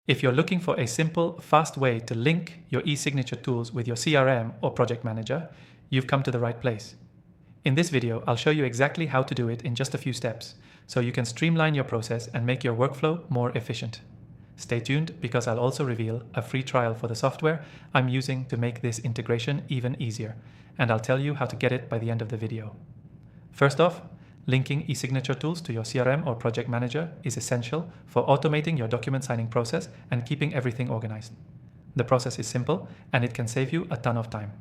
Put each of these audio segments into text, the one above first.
If you're looking for a simple, fast way to link your eSignature tools with your CRM or project manager, you've come to the right place. In this video, I'll show you exactly how to do it in just a few steps, so you can streamline your process and make your workflow more efficient. Stay tuned because I'll also reveal a free trial for the software I'm using to make this integration even easier, and I'll tell you how to get it by the end of the video. First off, linking eSignature tools to your CRM or project manager is essential for automating your document signing process and keeping everything organized. The process is simple and it can save you a ton of time.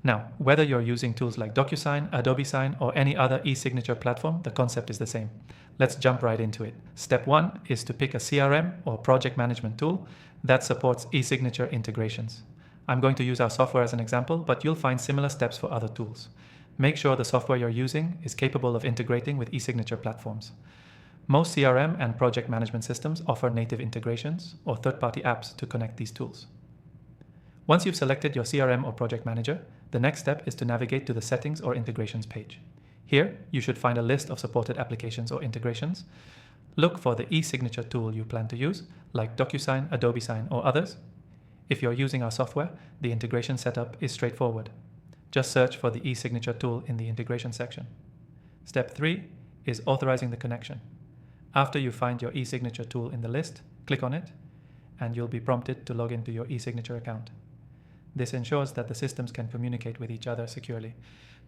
Now, whether you're using tools like DocuSign, Adobe Sign, or any other eSignature platform, the concept is the same. Let's jump right into it. Step 1 is to pick a CRM or project management tool that supports eSignature integrations. I'm going to use our software as an example, but you'll find similar steps for other tools. Make sure the software you're using is capable of integrating with eSignature platforms. Most CRM and project management systems offer native integrations or third-party apps to connect these tools. Once you've selected your CRM or project manager, the next step is to navigate to the Settings or Integrations page. Here, you should find a list of supported applications or integrations. Look for the eSignature tool you plan to use, like DocuSign, Adobe Sign, or others. If you're using our software, the integration setup is straightforward. Just search for the eSignature tool in the integration section. Step 3 is authorizing the connection. After you find your eSignature tool in the list, click on it, and you'll be prompted to log into your eSignature account. This ensures that the systems can communicate with each other securely.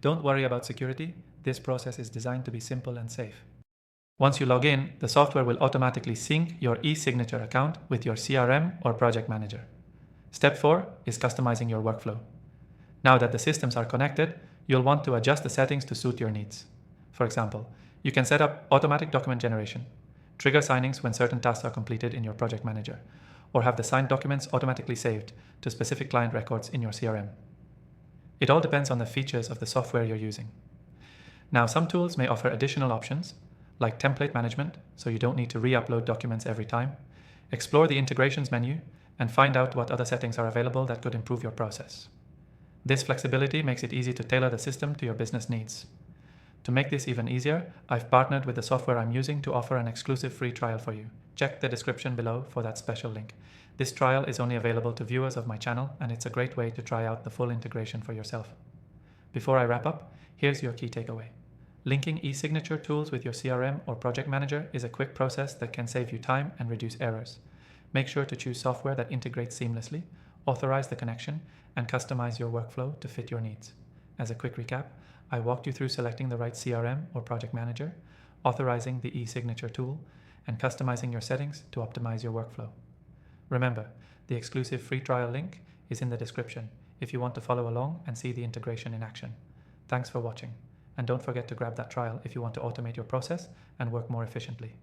Don't worry about security. This process is designed to be simple and safe. Once you log in, the software will automatically sync your eSignature account with your CRM or project manager. Step 4 is customizing your workflow. Now that the systems are connected, you'll want to adjust the settings to suit your needs. For example, you can set up automatic document generation, trigger signings when certain tasks are completed in your project manager, or have the signed documents automatically saved to specific client records in your CRM. It all depends on the features of the software you're using. Now, some tools may offer additional options, like template management, so you don't need to re-upload documents every time. Explore the integrations menu and find out what other settings are available that could improve your process. This flexibility makes it easy to tailor the system to your business needs. To make this even easier, I've partnered with the software I'm using to offer an exclusive free trial for you. Check the description below for that special link. This trial is only available to viewers of my channel, and it's a great way to try out the full integration for yourself. Before I wrap up, here's your key takeaway. Linking eSignature tools with your CRM or project manager is a quick process that can save you time and reduce errors. Make sure to choose software that integrates seamlessly, authorize the connection, and customize your workflow to fit your needs. As a quick recap, I walked you through selecting the right CRM or project manager, authorizing the eSignature tool, and customizing your settings to optimize your workflow. Remember, the exclusive free trial link is in the description if you want to follow along and see the integration in action. Thanks for watching, and don't forget to grab that trial if you want to automate your process and work more efficiently.